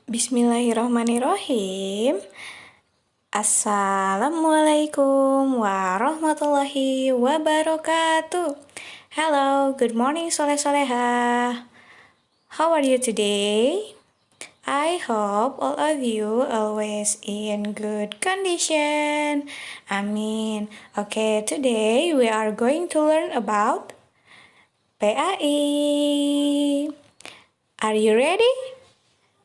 Bismillahirrahmanirrahim. Assalamualaikum warahmatullahi wabarakatuh. Hello, good morning soleh-soleha. How are you today? I hope all of you always in good condition. Amin. Okay, today we are going to learn about PAI. Are you ready?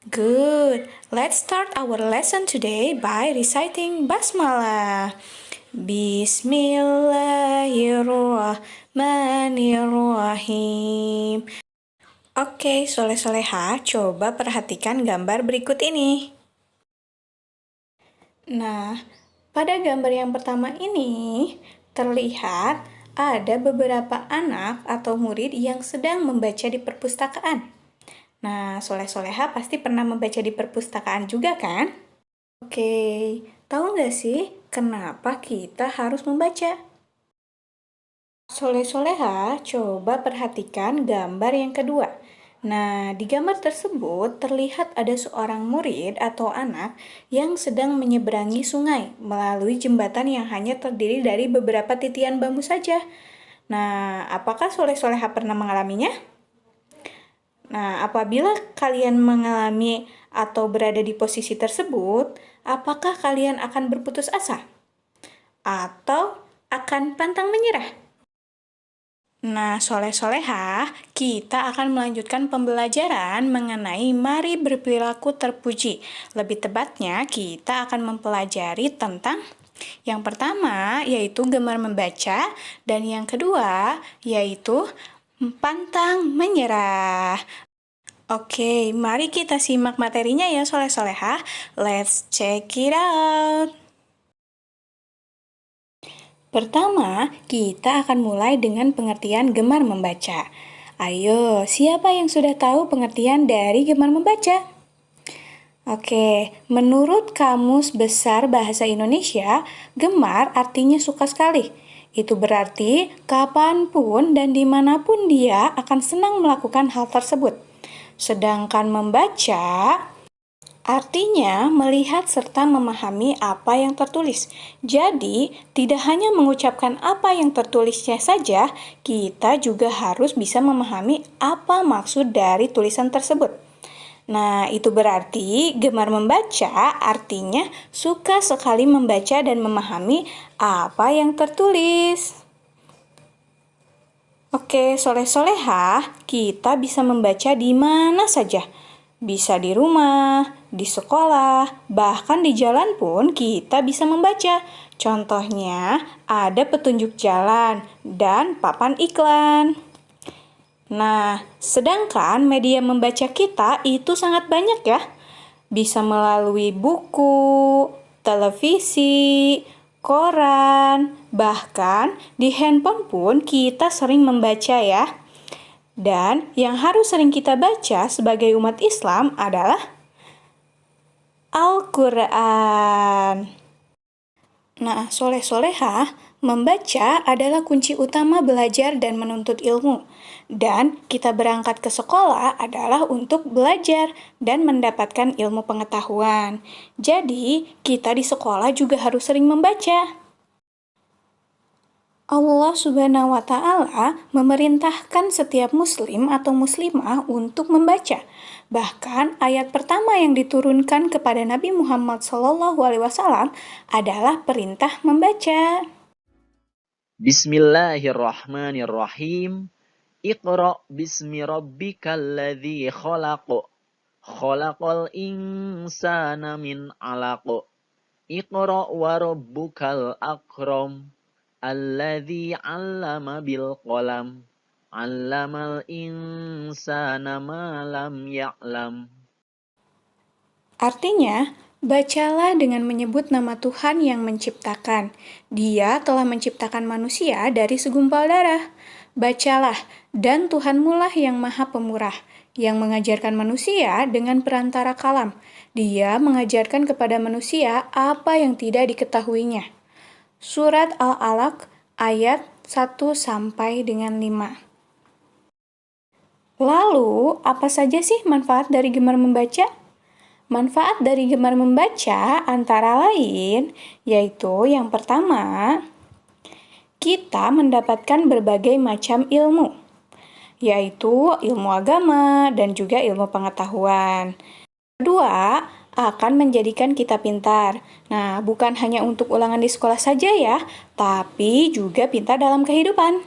Good. Let's start our lesson today by reciting Basmalah. Bismillahirrahmanirrahim. Oke, soleh-soleha, coba perhatikan gambar berikut ini. Nah, pada gambar yang pertama ini, terlihat ada beberapa anak atau murid yang sedang membaca di perpustakaan. Nah, soleh-soleha pasti pernah membaca di perpustakaan juga kan? Oke, tahu nggak sih kenapa kita harus membaca? Soleh-soleha, coba perhatikan gambar yang kedua. Nah, di gambar tersebut terlihat ada seorang murid atau anak yang sedang menyeberangi sungai melalui jembatan yang hanya terdiri dari beberapa titian bambu saja. Nah, apakah soleh-soleha pernah mengalaminya? Nah, apabila kalian mengalami atau berada di posisi tersebut, apakah kalian akan berputus asa? Atau akan pantang menyerah? Nah, soleh-soleha, kita akan melanjutkan pembelajaran mengenai mari berperilaku terpuji. Lebih tepatnya, kita akan mempelajari tentang yang pertama yaitu gemar membaca, dan yang kedua yaitu pantang menyerah. Oke, mari kita simak materinya ya soleh-soleha. Let's check it out. Pertama, kita akan mulai dengan pengertian gemar membaca. Ayo, siapa yang sudah tahu pengertian dari gemar membaca? Oke, menurut Kamus Besar Bahasa Indonesia, gemar artinya suka sekali. Itu berarti kapanpun dan dimanapun dia akan senang melakukan hal tersebut. Sedangkan membaca artinya melihat serta memahami apa yang tertulis. Jadi, tidak hanya mengucapkan apa yang tertulisnya saja, kita juga harus bisa memahami apa maksud dari tulisan tersebut. Nah, itu berarti gemar membaca artinya suka sekali membaca dan memahami apa yang tertulis. Oke, soleh-soleha, kita bisa membaca di mana saja. Bisa di rumah, di sekolah, bahkan di jalan pun kita bisa membaca. Contohnya, ada petunjuk jalan dan papan iklan. Nah, sedangkan media membaca kita itu sangat banyak ya. Bisa melalui buku, televisi, koran, bahkan di handphone pun kita sering membaca ya. Dan yang harus sering kita baca sebagai umat Islam adalah Al-Quran. Nah, soleh-soleha, membaca adalah kunci utama belajar dan menuntut ilmu. Dan kita berangkat ke sekolah adalah untuk belajar dan mendapatkan ilmu pengetahuan. Jadi, kita di sekolah juga harus sering membaca. Allah Subhanahu wa Ta'ala memerintahkan setiap muslim atau muslimah untuk membaca. Bahkan ayat pertama yang diturunkan kepada Nabi Muhammad SAW adalah perintah membaca. Bismillahirrahmanirrahim. Iqra bismi rabbikal ladzi khalaq. Khalaqal insana min 'alaq. Iqra wa rabbukal akram. Alladzi 'allama bil qalam. 'Allamal insana ma lam ya'lam. Artinya, bacalah dengan menyebut nama Tuhan yang menciptakan. Dia telah menciptakan manusia dari segumpal darah. Bacalah, dan Tuhanmulah yang maha pemurah, yang mengajarkan manusia dengan perantara kalam. Dia mengajarkan kepada manusia apa yang tidak diketahuinya. Surat Al-Alaq ayat 1-5. Lalu, apa saja sih manfaat dari gemar membaca? Manfaat dari gemar membaca antara lain yaitu yang pertama, kita mendapatkan berbagai macam ilmu, yaitu ilmu agama dan juga ilmu pengetahuan. Kedua, akan menjadikan kita pintar. Nah, bukan hanya untuk ulangan di sekolah saja ya, tapi juga pintar dalam kehidupan.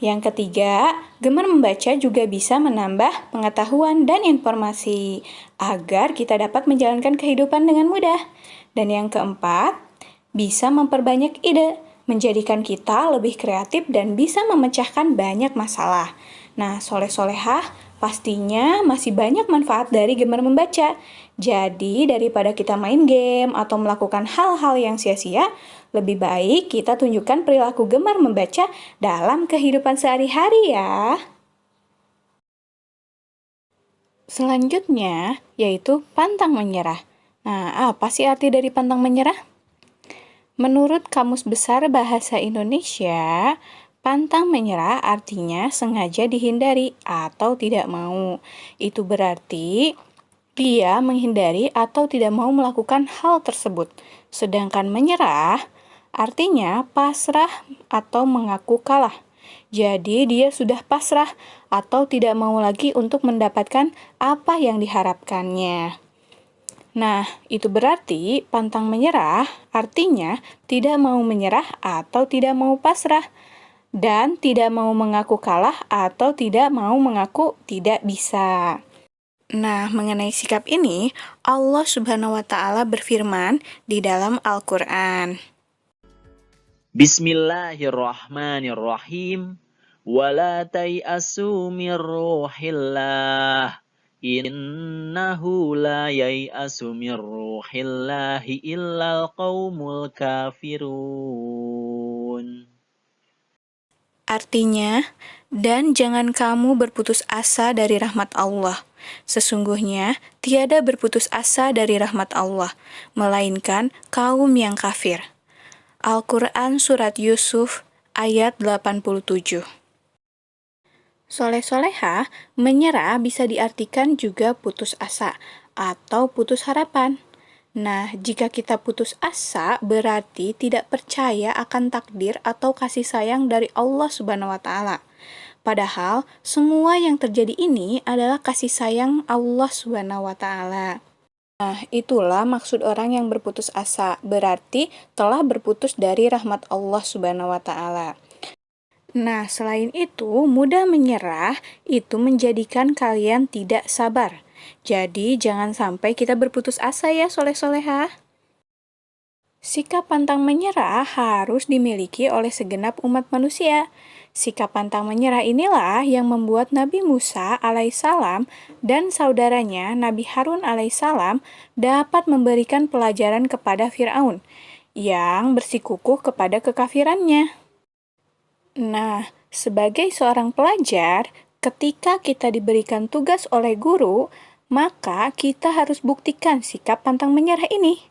Yang ketiga, gemar membaca juga bisa menambah pengetahuan dan informasi agar kita dapat menjalankan kehidupan dengan mudah. Dan yang keempat, bisa memperbanyak ide, menjadikan kita lebih kreatif dan bisa memecahkan banyak masalah. Nah, soleh-solehah pastinya masih banyak manfaat dari gemar membaca. Jadi, daripada kita main game atau melakukan hal-hal yang sia-sia, lebih baik kita tunjukkan perilaku gemar membaca dalam kehidupan sehari-hari ya. Selanjutnya, yaitu pantang menyerah. Nah, apa sih arti dari pantang menyerah? Menurut Kamus Besar Bahasa Indonesia, pantang menyerah artinya sengaja dihindari atau tidak mau. Itu berarti dia menghindari atau tidak mau melakukan hal tersebut. Sedangkan menyerah artinya pasrah atau mengaku kalah. Jadi dia sudah pasrah atau tidak mau lagi untuk mendapatkan apa yang diharapkannya. Nah, itu berarti pantang menyerah artinya tidak mau menyerah atau tidak mau pasrah, dan tidak mau mengaku kalah atau tidak mau mengaku tidak bisa. Nah, mengenai sikap ini, Allah Subhanahu wa Ta'ala berfirman di dalam Al-Quran. Bismillahirrahmanirrahim. Wala tai'asu min ruhillah. Innahu la yai'asu min ruhillahi illal qaumul kafirun. Artinya, dan jangan kamu berputus asa dari rahmat Allah. Sesungguhnya, tiada berputus asa dari rahmat Allah, melainkan kaum yang kafir. Al-Quran Surat Yusuf ayat 87. Soleh-soleha, menyerah bisa diartikan juga putus asa atau putus harapan. Nah, jika kita putus asa, berarti tidak percaya akan takdir atau kasih sayang dari Allah Subhanahu wa Ta'ala. Padahal, semua yang terjadi ini adalah kasih sayang Allah Subhanahu wa Ta'ala. Nah, itulah maksud orang yang berputus asa, berarti telah berputus dari rahmat Allah Subhanahu wa Ta'ala. Nah, selain itu, mudah menyerah itu menjadikan kalian tidak sabar. Jadi, jangan sampai kita berputus asa ya, soleh-soleha. Sikap pantang menyerah harus dimiliki oleh segenap umat manusia. Sikap pantang menyerah inilah yang membuat Nabi Musa alaihissalam dan saudaranya Nabi Harun alaihissalam dapat memberikan pelajaran kepada Firaun yang bersikukuh kepada kekafirannya. Nah, sebagai seorang pelajar, ketika kita diberikan tugas oleh guru, maka kita harus buktikan sikap pantang menyerah ini,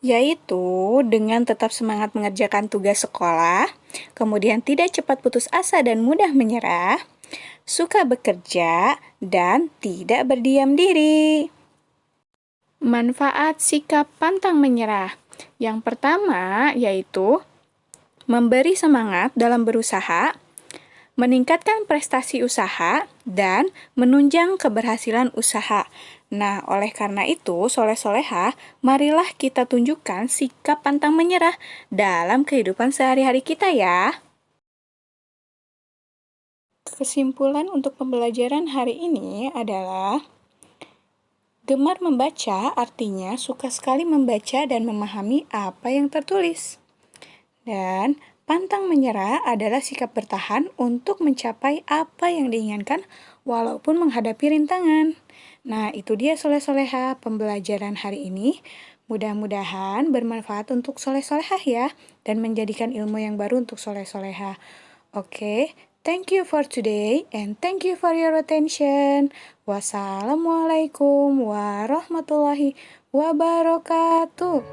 yaitu dengan tetap semangat mengerjakan tugas sekolah, kemudian tidak cepat putus asa dan mudah menyerah, suka bekerja, dan tidak berdiam diri. Manfaat sikap pantang menyerah. Yang pertama yaitu memberi semangat dalam berusaha, meningkatkan prestasi usaha, dan menunjang keberhasilan usaha. Nah, oleh karena itu, soleh-soleha, marilah kita tunjukkan sikap pantang menyerah dalam kehidupan sehari-hari kita ya. Kesimpulan untuk pembelajaran hari ini adalah gemar membaca artinya suka sekali membaca dan memahami apa yang tertulis. Dan pantang menyerah adalah sikap bertahan untuk mencapai apa yang diinginkan walaupun menghadapi rintangan. Nah, itu dia soleh-soleha pembelajaran hari ini. Mudah-mudahan bermanfaat untuk soleh-solehah ya, dan menjadikan ilmu yang baru untuk soleh-soleha. Oke, thank you for today and thank you for your attention. Wassalamualaikum warahmatullahi wabarakatuh.